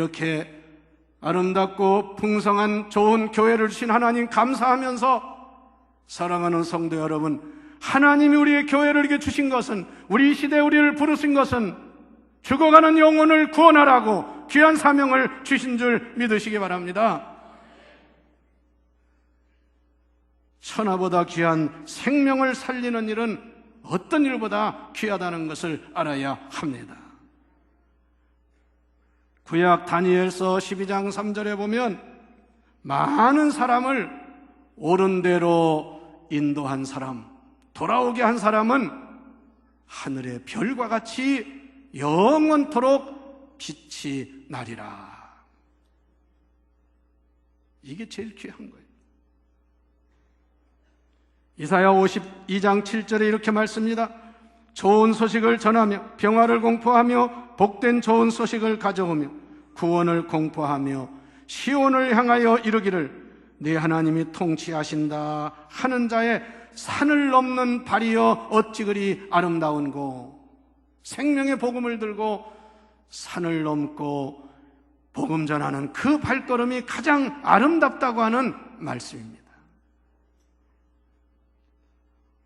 이렇게 아름답고 풍성한 좋은 교회를 주신 하나님 감사하면서, 사랑하는 성도 여러분, 하나님이 우리의 교회를 이렇게 주신 것은, 우리 시대에 우리를 부르신 것은 죽어가는 영혼을 구원하라고 귀한 사명을 주신 줄 믿으시기 바랍니다. 천하보다 귀한 생명을 살리는 일은 어떤 일보다 귀하다는 것을 알아야 합니다. 구약 다니엘서 12장 3절에 보면 많은 사람을 옳은 대로 인도한 사람, 돌아오게 한 사람은 하늘의 별과 같이 영원토록 빛이 나리라. 이게 제일 귀한 거예요. 이사야 52장 7절에 이렇게 말씀합니다. 좋은 소식을 전하며 평화를 공포하며 복된 좋은 소식을 가져오며 구원을 공포하며 시온을 향하여 이르기를 네 하나님이 통치하신다 하는 자의 산을 넘는 발이여 어찌 그리 아름다운고. 생명의 복음을 들고 산을 넘고 복음 전하는 그 발걸음이 가장 아름답다고 하는 말씀입니다.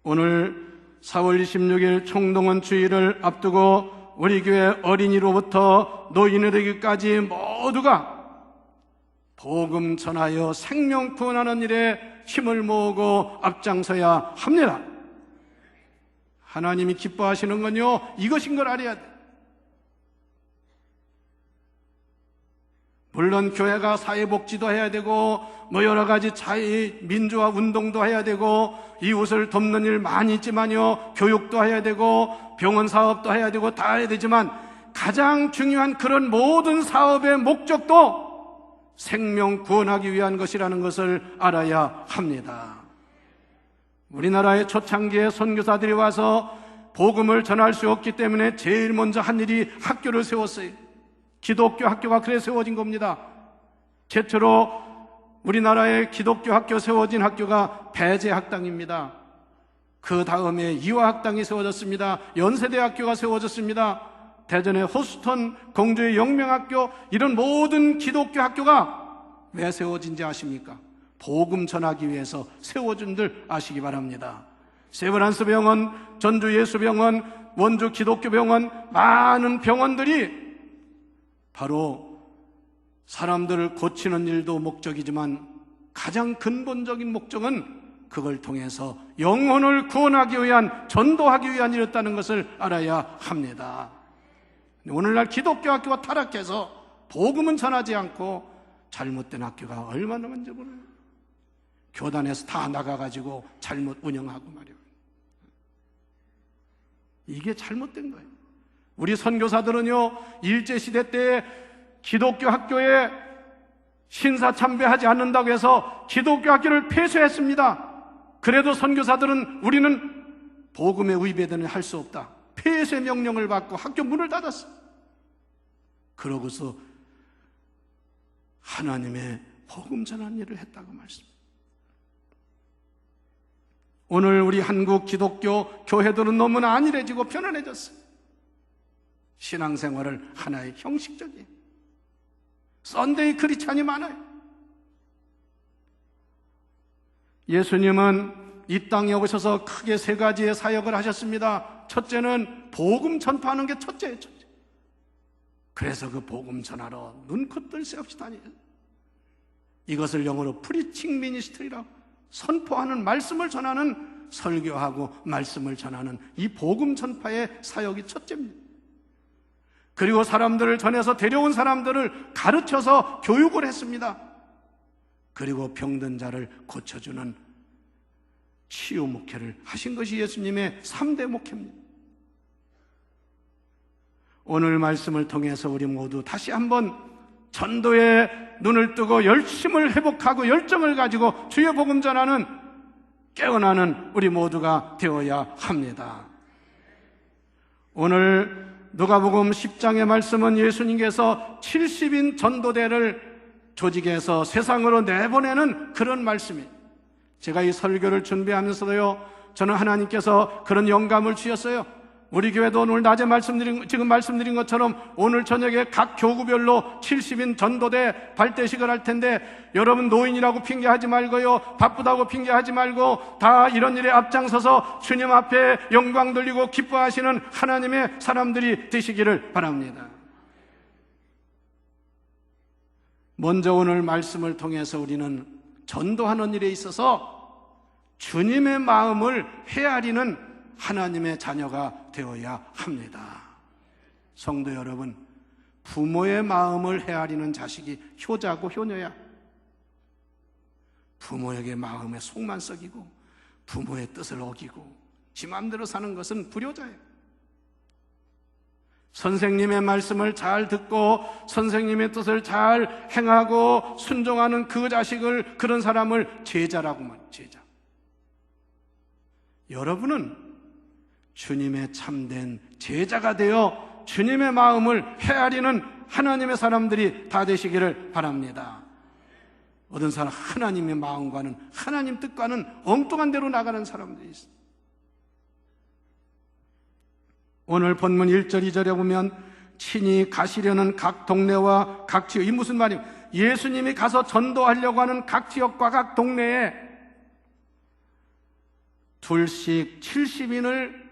오늘 4월 26일 총동원 주일을 앞두고 우리 교회 어린이로부터 노인에게까지 모두가 복음 전하여 생명 구원하는 일에 힘을 모으고 앞장서야 합니다. 하나님이 기뻐하시는 건요, 이것인 걸 알아야 돼. 물론 교회가 사회복지도 해야 되고 여러 가지 민주화 운동도 해야 되고 이웃을 돕는 일 많이 있지만요, 교육도 해야 되고 병원 사업도 해야 되고 다 해야 되지만 가장 중요한 그런 모든 사업의 목적도 생명 구원하기 위한 것이라는 것을 알아야 합니다. 우리나라의 초창기에 선교사들이 와서 복음을 전할 수 없기 때문에 제일 먼저 한 일이 학교를 세웠어요. 기독교 학교가 그래 세워진 겁니다. 최초로 우리나라의 기독교 학교 세워진 학교가 배재학당입니다. 그 다음에 이화학당이 세워졌습니다. 연세대학교가 세워졌습니다. 대전의 호스턴, 공주의 영명학교, 이런 모든 기독교 학교가 왜 세워진지 아십니까? 복음 전하기 위해서 세워준 줄 아시기 바랍니다. 세브란스 병원, 전주 예수병원, 원주 기독교병원, 많은 병원들이 바로 사람들을 고치는 일도 목적이지만 가장 근본적인 목적은 그걸 통해서 영혼을 구원하기 위한, 전도하기 위한 일이었다는 것을 알아야 합니다. 오늘날 기독교 학교가 타락해서 복음은 전하지 않고 잘못된 학교가 얼마나 많은지 몰라요. 교단에서 다 나가가지고 잘못 운영하고 말이에요. 이게 잘못된 거예요. 우리 선교사들은요, 일제시대 때 기독교 학교에 신사참배하지 않는다고 해서 기독교 학교를 폐쇄했습니다. 그래도 선교사들은 우리는 복음의 위배되는 할 수 없다, 폐쇄 명령을 받고 학교 문을 닫았어. 그러고서 하나님의 복음 전하는 일을 했다고 말씀합니다. 오늘 우리 한국 기독교 교회들은 너무나 안일해지고 편안해졌어요. 신앙생활을 하나의 형식적이에요. 썬데이 크리스찬이 많아요. 예수님은 이 땅에 오셔서 크게 세 가지의 사역을 하셨습니다. 첫째는 복음 전파하는 게 첫째예요. 첫째. 그래서 그 복음 전하러 눈코 뜰 새 없이 다녀요. 이것을 영어로 프리칭 미니스트리라고, 선포하는, 말씀을 전하는, 설교하고 말씀을 전하는 이 복음 전파의 사역이 첫째입니다. 그리고 사람들을 전해서 데려온 사람들을 가르쳐서 교육을 했습니다. 그리고 병든 자를 고쳐주는 치유 목회를 하신 것이 예수님의 3대 목회입니다. 오늘 말씀을 통해서 우리 모두 다시 한번 전도에 눈을 뜨고 열심을 회복하고 열정을 가지고 주의 복음 전하는 깨어나는 우리 모두가 되어야 합니다. 오늘 누가복음 10장의 말씀은 예수님께서 70인 전도대를 조직해서 세상으로 내보내는 그런 말씀이에요. 제가 이 설교를 준비하면서도요, 저는 하나님께서 그런 영감을 주셨어요. 우리 교회도 오늘 낮에 지금 말씀드린 것처럼 오늘 저녁에 각 교구별로 70인 전도대 발대식을 할 텐데, 여러분 노인이라고 핑계하지 말고요, 바쁘다고 핑계하지 말고 다 이런 일에 앞장서서 주님 앞에 영광 돌리고 기뻐하시는 하나님의 사람들이 되시기를 바랍니다. 먼저 오늘 말씀을 통해서 우리는 전도하는 일에 있어서 주님의 마음을 헤아리는 하나님의 자녀가 되어야 합니다. 성도 여러분, 부모의 마음을 헤아리는 자식이 효자고 효녀야. 부모에게 마음에 속만 썩이고 부모의 뜻을 어기고 지 맘대로 사는 것은 불효자예요. 선생님의 말씀을 잘 듣고 선생님의 뜻을 잘 행하고 순종하는 그 자식을, 그런 사람을 제자라고 말해요. 제자. 여러분은 주님의 참된 제자가 되어 주님의 마음을 헤아리는 하나님의 사람들이 다 되시기를 바랍니다. 어떤 사람 하나님의 마음과는, 하나님 뜻과는 엉뚱한 데로 나가는 사람들이 있어요. 오늘 본문 1절 2절에 보면 친히 가시려는 각 동네와 각 지역, 이 무슨 말이에요? 예수님이 가서 전도하려고 하는 각 지역과 각 동네에 둘씩 70인을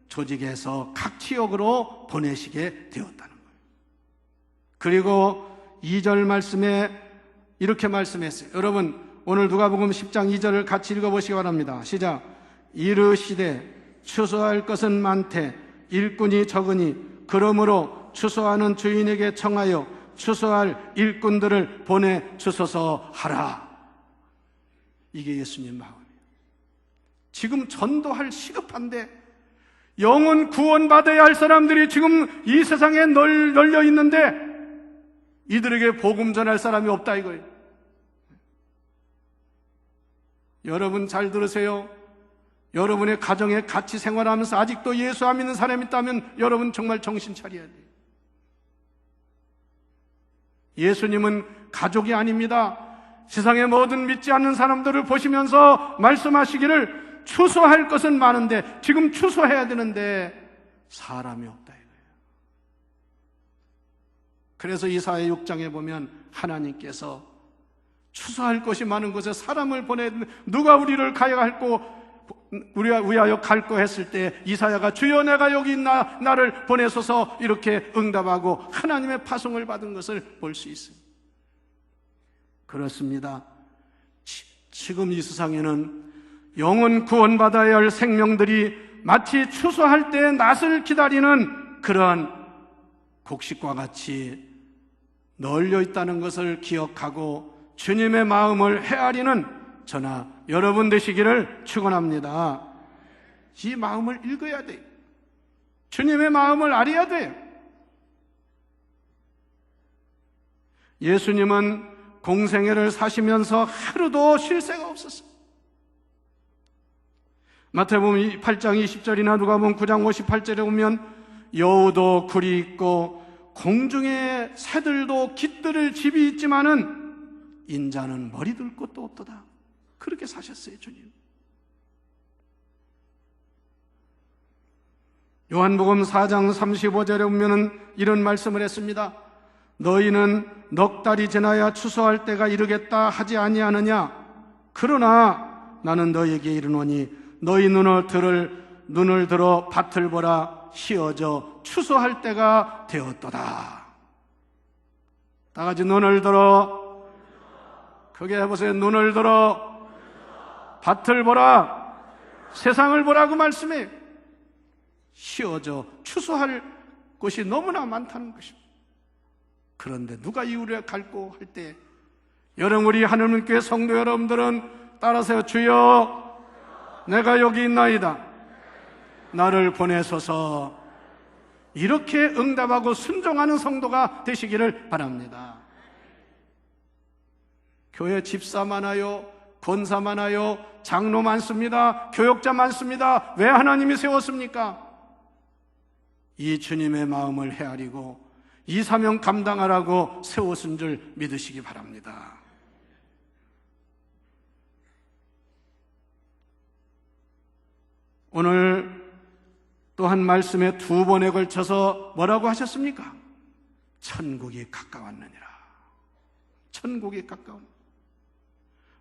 조직해서 각 지역으로 보내시게 되었다는 거예요. 그리고 2절 말씀에 이렇게 말씀했어요. 여러분 오늘 누가복음 10장 2절을 같이 읽어보시기 바랍니다. 시작. 이르시되 추수할 것은 많되 일꾼이 적으니 그러므로 추수하는 주인에게 청하여 추수할 일꾼들을 보내주소서 하라. 이게 예수님 마음이에요. 지금 전도할 시급한데 영혼 구원받아야 할 사람들이 지금 이 세상에 널려 있는데 이들에게 복음 전할 사람이 없다 이거예요. 여러분 잘 들으세요. 여러분의 가정에 같이 생활하면서 아직도 예수 안 믿는 사람이 있다면 여러분 정말 정신 차려야 돼요. 예수님은 가족이 아닙니다. 세상의 모든 믿지 않는 사람들을 보시면서 말씀하시기를 추수할 것은 많은데, 지금 추수해야 되는데 사람이 없다 이거예요. 그래서 이사야 6장에 보면 하나님께서 추수할 것이 많은 곳에 사람을 보내, 누가 우리를 위하여 갈고 했을 때 이사야가 주여 내가 여기 있나 나를 보내소서 이렇게 응답하고 하나님의 파송을 받은 것을 볼 수 있습니다. 그렇습니다. 지금 이 세상에는 영혼 구원받아야 할 생명들이 마치 추수할 때 낫을 기다리는 그러한 곡식과 같이 널려 있다는 것을 기억하고 주님의 마음을 헤아리는 저나 여러분 되시기를 축원합니다. 이 마음을 읽어야 돼요. 주님의 마음을 알아야 돼요. 예수님은 공생애를 사시면서 하루도 쉴 새가 없었어요. 마태복음 8장 20절이나 누가복음 9장 58절에 보면 여우도 굴이 있고 공중의 새들도 깃들을 집이 있지만은 인자는 머리 둘 곳도 없도다. 그렇게 사셨어요, 주님. 요한복음 4장 35절에 보면은 이런 말씀을 했습니다. 너희는 넉 달이 지나야 추수할 때가 이르겠다 하지 아니하느냐? 그러나 나는 너희에게 이르노니 너희 눈을 들어 밭을 보라. 휘어져 추수할 때가 되었도다. 다 같이 눈을 들어, 크게 해보세요. 눈을 들어 밭을 보라, 세상을 보라고 말씀해요. 휘어져 추수할 곳이 너무나 많다는 것입니다. 그런데 누가 이우를 갈고 할 때, 여러분 우리 하나님교회 성도 여러분들은 따라서 주여 내가 여기 있나이다, 나를 보내소서, 이렇게 응답하고 순종하는 성도가 되시기를 바랍니다. 교회 집사 많아요, 권사 많아요, 장로 많습니다, 교역자 많습니다. 왜 하나님이 세웠습니까? 이 주님의 마음을 헤아리고 이 사명 감당하라고 세우신 줄 믿으시기 바랍니다. 오늘 또한 말씀에 2번에 걸쳐서 뭐라고 하셨습니까? 천국이 가까웠느니라. 천국이 가까운.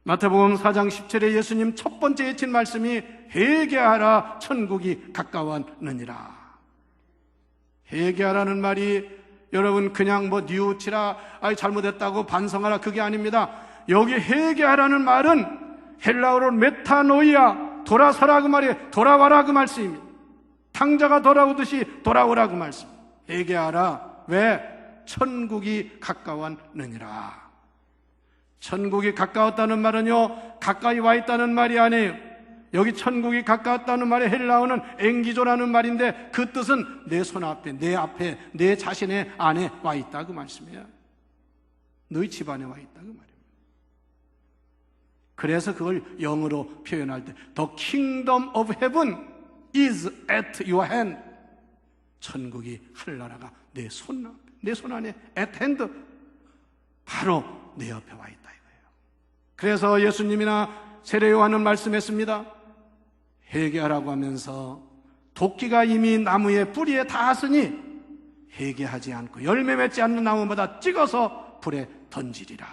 마태복음 4장 17에 예수님 첫 번째 외친 말씀이 회개하라, 천국이 가까웠느니라. 회개하라는 말이 여러분 그냥 뭐 뉘우치라, 잘못했다고 반성하라, 그게 아닙니다. 여기 회개하라는 말은 헬라어로 메타노이아, 돌아서라 그 말이에요. 돌아와라 그 말씀입니다. 탕자가 돌아오듯이 돌아오라 그 말씀. 회개하라. 왜? 천국이 가까웠느니라. 천국이 가까웠다는 말은요, 가까이 와 있다는 말이 아니에요. 여기 천국이 가까웠다는 말의 헬라어는 엥기조라는 말인데 그 뜻은 내 손앞에, 내 앞에, 내 자신의 안에 와 있다 그 말씀이에요. 너희 집안에 와 있다 그 말입니다. 그래서 그걸 영어로 표현할 때 The kingdom of heaven is at your hand. 천국이 하늘나라가 내 손 안에 at hand, 바로 내 옆에 와 있다 이거예요. 그래서 예수님이나 세례 요한은 말씀했습니다. 회개하라고 하면서 도끼가 이미 나무의 뿌리에 닿았으니 회개하지 않고 열매 맺지 않는 나무마다 찍어서 불에 던지리라.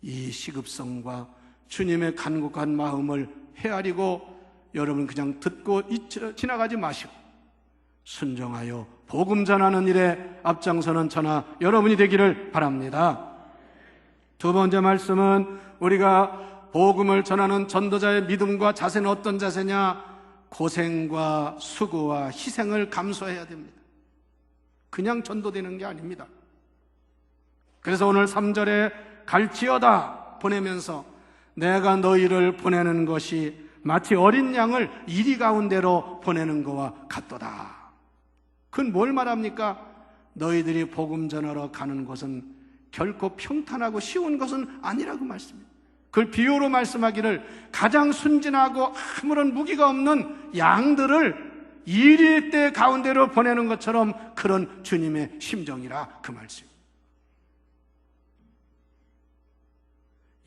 이 시급성과 주님의 간곡한 마음을 헤아리고 여러분 그냥 듣고 지나가지 마시고 순종하여 복음 전하는 일에 앞장서는 저나 여러분이 되기를 바랍니다. 2번째 말씀은 우리가 복음을 전하는 전도자의 믿음과 자세는 어떤 자세냐? 고생과 수고와 희생을 감수해야 됩니다. 그냥 전도되는 게 아닙니다. 그래서 오늘 3절에 갈지어다 보내면서 내가 너희를 보내는 것이 마치 어린 양을 이리 가운데로 보내는 것과 같도다. 그건 뭘 말합니까? 너희들이 복음 전하러 가는 곳은 결코 평탄하고 쉬운 것은 아니라고 말씀입니다. 그걸 비유로 말씀하기를 가장 순진하고 아무런 무기가 없는 양들을 이리 때 가운데로 보내는 것처럼 그런 주님의 심정이라 그 말씀입니다.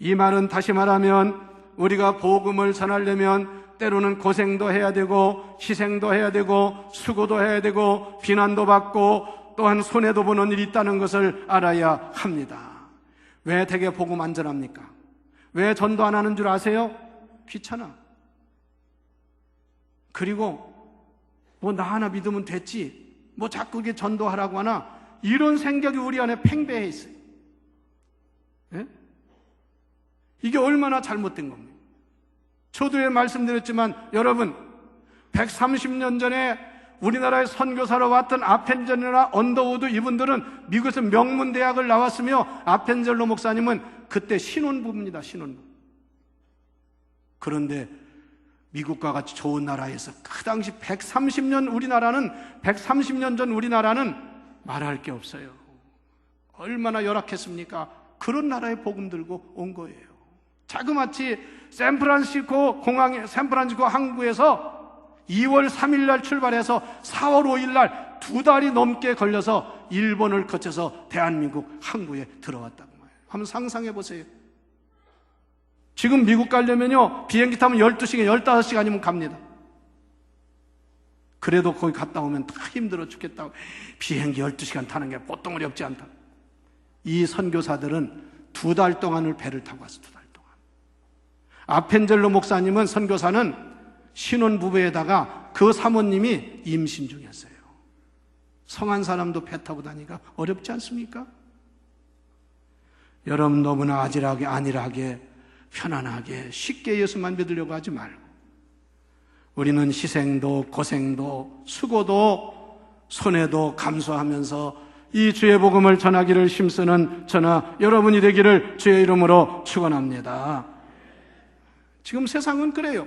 이 말은 다시 말하면 우리가 복음을 전하려면 때로는 고생도 해야 되고 희생도 해야 되고 수고도 해야 되고 비난도 받고 또한 손해도 보는 일이 있다는 것을 알아야 합니다. 왜 대개 복음 안 전합니까? 왜 전도 안 하는 줄 아세요? 귀찮아. 그리고 뭐 나 하나 믿으면 됐지, 뭐 자꾸 이게 전도하라고 하나, 이런 생각이 우리 안에 팽배해 있어요. 예? 이게 얼마나 잘못된 겁니까? 저도 말씀드렸지만 여러분 130년 전에 우리나라의 선교사로 왔던 아펜젤러나 언더우드, 이분들은 미국에서 명문대학을 나왔으며 아펜젤러 목사님은 그때 신혼부부입니다. 신혼부부. 그런데 미국과 같이 좋은 나라에서 그 당시 130년 전 우리나라는 말할 게 없어요. 얼마나 열악했습니까? 그런 나라에 복음 들고 온 거예요. 자그마치 샌프란시스코 항구에서 2월 3일 날 출발해서 4월 5일 날 2달이 넘게 걸려서 일본을 거쳐서 대한민국 항구에 들어왔다고 말해요. 한번 상상해 보세요. 지금 미국 가려면요, 비행기 타면 12시간, 15시간이면 갑니다. 그래도 거기 갔다 오면 다 힘들어 죽겠다고. 비행기 12시간 타는 게 보통 어렵지 않다. 이 선교사들은 2달 동안을 배를 타고 왔어. 2달 동안. 아펜젤로 목사님은, 선교사는 신혼부부에다가 그 사모님이 임신 중이었어요. 성한 사람도 배 타고 다니기가 어렵지 않습니까? 여러분 너무나 아찔하게, 안일하게, 편안하게 쉽게 예수만 믿으려고 하지 말고, 우리는 희생도 고생도 수고도 손해도 감수하면서 이 주의 복음을 전하기를 힘쓰는 저나 여러분이 되기를 주의 이름으로 축원합니다. 지금 세상은 그래요.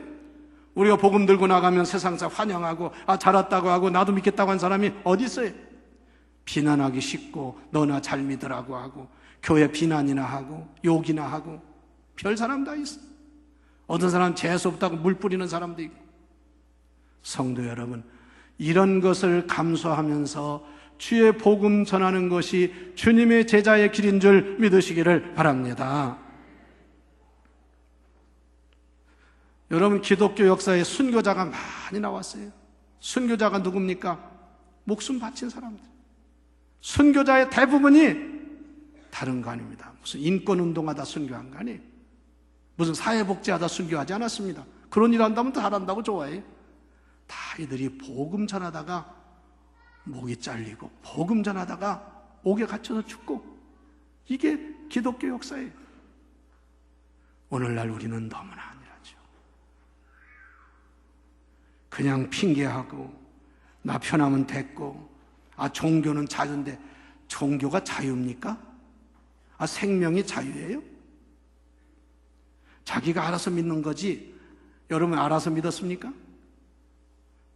우리가 복음 들고 나가면 세상사 환영하고 잘 왔다고 하고 나도 믿겠다고 한 사람이 어디 있어요? 비난하기 쉽고 너나 잘 믿으라고 하고 교회 비난이나 하고 욕이나 하고 별 사람 다 있어. 어떤 사람은 재수 없다고 물 뿌리는 사람도 있고. 성도 여러분, 이런 것을 감수하면서 주의 복음 전하는 것이 주님의 제자의 길인 줄 믿으시기를 바랍니다. 여러분, 기독교 역사에 순교자가 많이 나왔어요. 순교자가 누굽니까? 목숨 바친 사람들. 순교자의 대부분이 다른 거 아닙니다. 무슨 인권운동하다 순교한 거 아니에요. 무슨 사회복지하다 순교하지 않았습니다. 그런 일 한다면 잘한다고 좋아해요. 다 이들이 복음 전하다가 목이 잘리고, 복음 전하다가 옥에 갇혀서 죽고, 이게 기독교 역사예요. 오늘날 우리는 너무나 아니라죠. 그냥 핑계하고 나 편하면 됐고, 종교는 자유인데, 종교가 자유입니까? 생명이 자유예요? 자기가 알아서 믿는 거지 여러분 알아서 믿었습니까?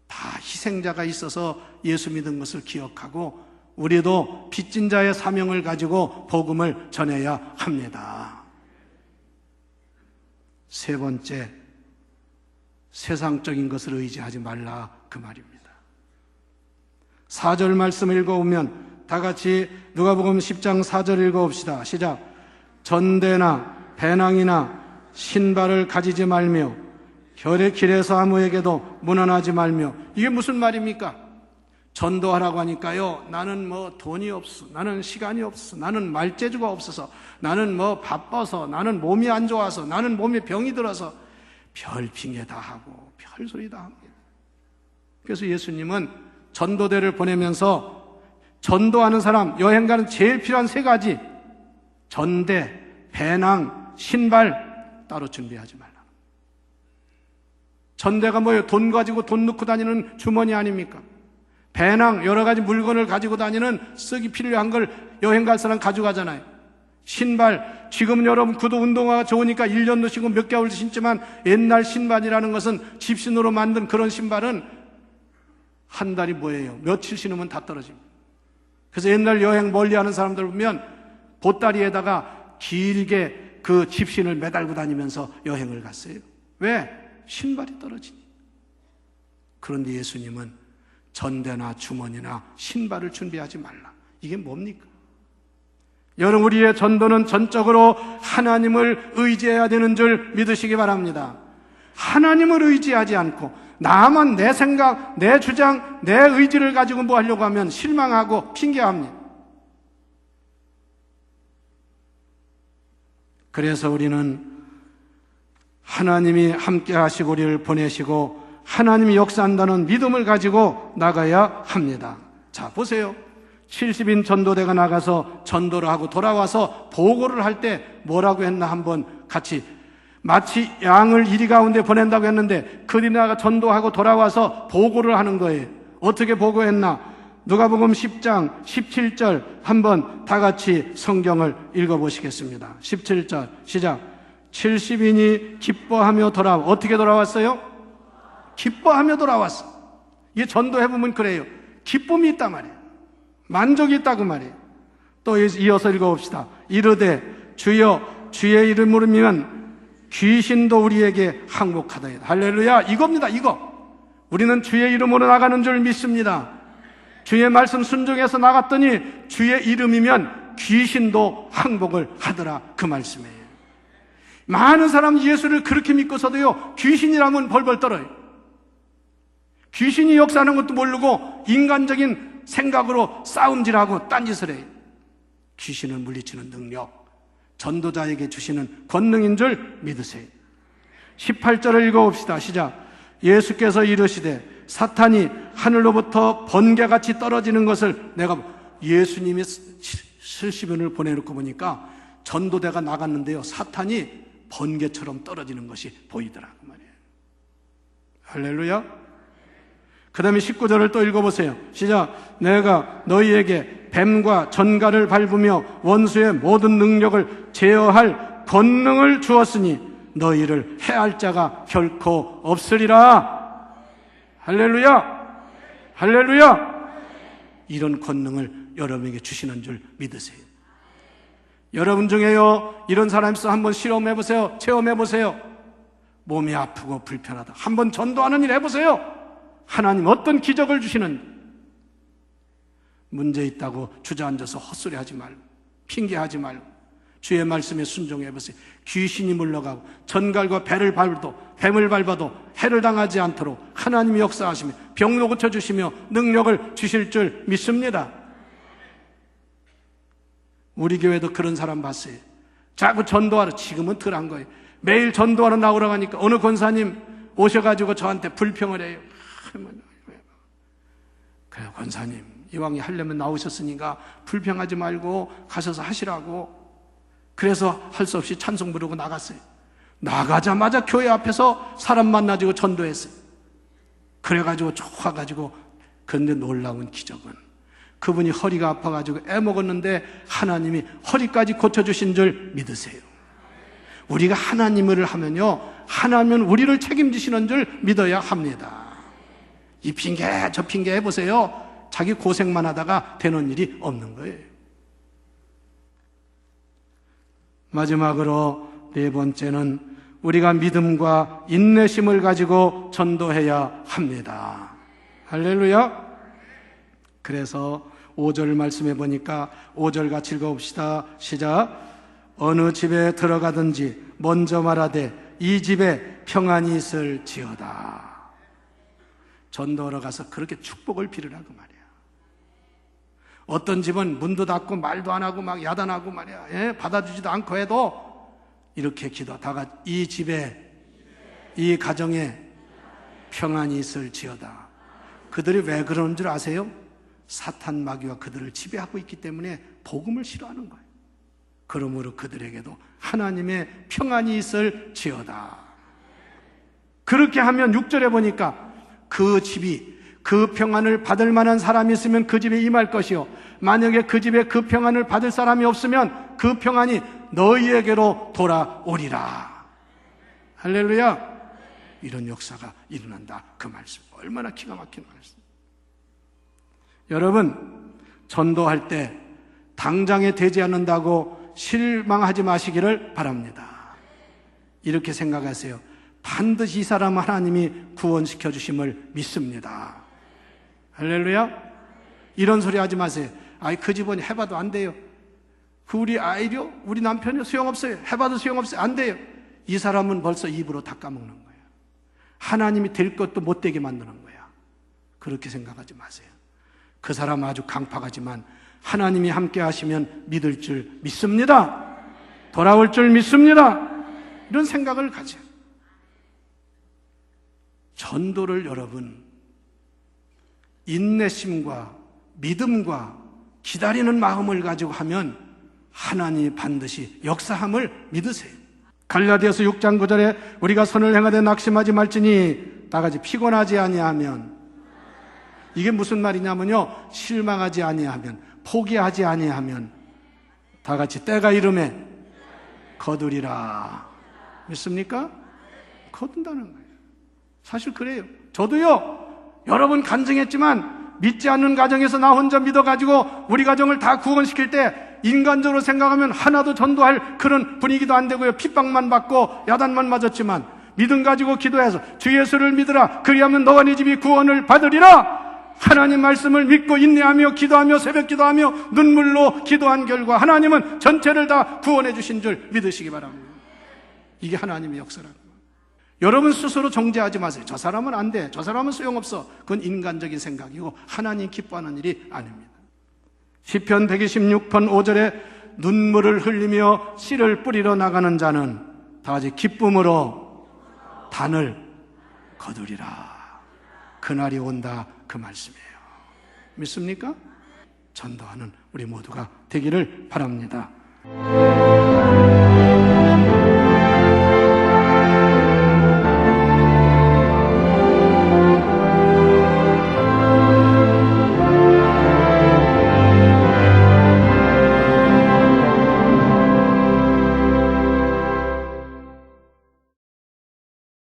다 희생자가 있어서 예수 믿은 것을 기억하고 우리도 빚진 자의 사명을 가지고 복음을 전해야 합니다. 세 번째, 세상적인 것을 의지하지 말라, 그 말입니다. 4절 말씀을 읽어보면 다 같이 누가복음 10장 4절 읽어봅시다. 시작. 전대나 배낭이나 신발을 가지지 말며 길에서 아무에게도 문안하지 말며. 이게 무슨 말입니까? 전도하라고 하니까요, 나는 돈이 없어, 나는 시간이 없어, 나는 말재주가 없어서, 나는 바빠서, 나는 몸이 안 좋아서, 나는 몸에 병이 들어서 별 핑계 다 하고 별 소리 다 합니다. 그래서 예수님은 전도대를 보내면서 전도하는 사람, 여행가는 제일 필요한 세 가지, 전대, 배낭, 신발 따로 준비하지 말라. 전대가 뭐예요? 돈 가지고 돈 넣고 다니는 주머니 아닙니까? 배낭, 여러 가지 물건을 가지고 다니는 쓰기 필요한 걸 여행 갈 사람 가져가잖아요. 신발, 지금 여러분 구두 운동화가 좋으니까 1년도 신고 몇 개월도 신지만 옛날 신발이라는 것은 집신으로 만든 그런 신발은 한 달이 뭐예요? 며칠 신으면 다 떨어집니다. 그래서 옛날 여행 멀리 하는 사람들 보면 보따리에다가 길게 그 집신을 매달고 다니면서 여행을 갔어요. 왜? 신발이 떨어지니. 그런데 예수님은 전대나 주머니나 신발을 준비하지 말라. 이게 뭡니까? 여러분, 우리의 전도는 전적으로 하나님을 의지해야 되는 줄 믿으시기 바랍니다. 하나님을 의지하지 않고 나만 내 생각, 내 주장, 내 의지를 가지고 뭐 하려고 하면 실망하고 핑계합니다. 그래서 우리는 하나님이 함께 하시고 우리를 보내시고 하나님이 역사한다는 믿음을 가지고 나가야 합니다. 자, 보세요. 70인 전도대가 나가서 전도를 하고 돌아와서 보고를 할 때 뭐라고 했나 한번 같이, 마치 양을 이리 가운데 보낸다고 했는데 그들이 나가 전도하고 돌아와서 보고를 하는 거예요. 어떻게 보고했나? 누가복음 10장 17절 한번 다 같이 성경을 읽어보시겠습니다. 17절 시작. 70인이 기뻐하며 돌아와. 어떻게 돌아왔어요? 기뻐하며 돌아왔어. 이게 전도해보면 그래요. 기쁨이 있단 말이에요. 만족이 있다고 말이에요. 또 이어서 읽어봅시다. 이르되 주여 주의 이름으로 믿으면 귀신도 우리에게 항복하다. 할렐루야. 이겁니다. 이거. 우리는 주의 이름으로 나가는 줄 믿습니다. 주의 말씀 순종해서 나갔더니 주의 이름이면 귀신도 항복을 하더라. 그 말씀이에요. 많은 사람이 예수를 그렇게 믿고서도요, 귀신이라면 벌벌 떨어요. 귀신이 역사하는 것도 모르고 인간적인 생각으로 싸움질하고 딴짓을 해요. 귀신을 물리치는 능력, 전도자에게 주시는 권능인 줄 믿으세요. 18절을 읽어봅시다. 시작. 예수께서 이르시되 사탄이 하늘로부터 번개같이 떨어지는 것을 내가, 예수님이 70인을 보내놓고 보니까 전도대가 나갔는데요, 사탄이 번개처럼 떨어지는 것이 보이더라고 말이에요. 할렐루야. 그 다음에 19절을 또 읽어보세요. 시작. 내가 너희에게 뱀과 전갈을 밟으며 원수의 모든 능력을 제어할 권능을 주었으니 너희를 해할 자가 결코 없으리라. 할렐루야. 할렐루야. 이런 권능을 여러분에게 주시는 줄 믿으세요. 여러분 중에요, 이런 사람 있어 한번 실험해보세요. 체험해보세요. 몸이 아프고 불편하다. 한번 전도하는 일 해보세요. 하나님 어떤 기적을 주시는지. 문제 있다고 주저앉아서 헛소리하지 말고 핑계하지 말고 주의 말씀에 순종해 보세요. 귀신이 물러가고 전갈과 뱀을 밟아도 해를 당하지 않도록 하나님이 역사하시며 병로 고쳐주시며 능력을 주실 줄 믿습니다. 우리 교회도 그런 사람 봤어요. 자꾸 전도하러, 지금은 덜 한 거예요. 매일 전도하러 나오라고 하니까 어느 권사님 오셔가지고 저한테 불평을 해요. 그래요, 권사님 이왕이 하려면 나오셨으니까 불평하지 말고 가셔서 하시라고. 그래서 할 수 없이 찬송 부르고 나갔어요. 나가자마자 교회 앞에서 사람 만나지고 전도했어요. 그래가지고 좋아가지고. 그런데 놀라운 기적은 그분이 허리가 아파가지고 애먹었는데 하나님이 허리까지 고쳐주신 줄 믿으세요. 우리가 하나님을 하면요, 하나님은 우리를 책임지시는 줄 믿어야 합니다. 이 핑계 저 핑계 해보세요. 자기 고생만 하다가 되는 일이 없는 거예요. 마지막으로 네 번째는 우리가 믿음과 인내심을 가지고 전도해야 합니다. 할렐루야. 그래서 5절 말씀해 보니까 5절 같이 읽어봅시다. 시작. 어느 집에 들어가든지 먼저 말하되 이 집에 평안이 있을지어다. 전도하러 가서 그렇게 축복을 빌으라고 말이야. 어떤 집은 문도 닫고 말도 안 하고 막 야단하고 말이야. 예? 받아주지도 않고 해도 이렇게 기도하다가 이 집에, 이 가정에 평안이 있을지어다. 그들이 왜 그러는 줄 아세요? 사탄 마귀가 그들을 지배하고 있기 때문에 복음을 싫어하는 거예요. 그러므로 그들에게도 하나님의 평안이 있을지어다. 그렇게 하면 6절에 보니까 그 집이 그 평안을 받을 만한 사람이 있으면 그 집에 임할 것이요, 만약에 그 집에 그 평안을 받을 사람이 없으면 그 평안이 너희에게로 돌아오리라. 할렐루야. 이런 역사가 일어난다. 그 말씀 얼마나 기가 막힌 말씀. 여러분, 전도할 때 당장에 되지 않는다고 실망하지 마시기를 바랍니다. 이렇게 생각하세요. 반드시 이 사람 하나님이 구원시켜 주심을 믿습니다. 할렐루야. 이런 소리 하지 마세요. 아이, 그 집은 해봐도 안 돼요. 그 우리 아이요, 우리 남편이요, 소용없어요. 해봐도 소용없어요. 안 돼요. 이 사람은 벌써 입으로 다 까먹는 거예요. 하나님이 될 것도 못 되게 만드는 거야. 그렇게 생각하지 마세요. 그 사람 아주 강팍하지만 하나님이 함께 하시면 믿을 줄 믿습니다. 돌아올 줄 믿습니다. 이런 생각을 가져요. 전도를 여러분, 인내심과 믿음과 기다리는 마음을 가지고 하면 하나님이 반드시 역사함을 믿으세요. 갈라디아서 6장 9절에 우리가 선을 행하되 낙심하지 말지니 다 같이 피곤하지 아니하면, 이게 무슨 말이냐면요, 실망하지 아니하면, 포기하지 아니하면 다 같이 때가 이름에 거두리라. 믿습니까? 거둔다는 거예요. 사실 그래요. 저도요, 여러분 간증했지만 믿지 않는 가정에서 나 혼자 믿어가지고 우리 가정을 다 구원시킬 때 인간적으로 생각하면 하나도 전도할 그런 분위기도 안 되고요, 핍박만 받고 야단만 맞았지만 믿음 가지고 기도해서 주 예수를 믿으라, 그리하면 너와 네 집이 구원을 받으리라. 하나님 말씀을 믿고 인내하며 기도하며 새벽 기도하며 눈물로 기도한 결과 하나님은 전체를 다 구원해 주신 줄 믿으시기 바랍니다. 이게 하나님의 역사라는 거예요. 여러분 스스로 정죄하지 마세요. 저 사람은 안 돼, 저 사람은 소용없어. 그건 인간적인 생각이고 하나님 기뻐하는 일이 아닙니다. 시편 126편 5절에 눈물을 흘리며 씨를 뿌리러 나가는 자는 다 같이 기쁨으로 단을 거두리라. 그날이 온다, 그 말씀이에요. 믿습니까? 전도하는 우리 모두가 되기를 바랍니다.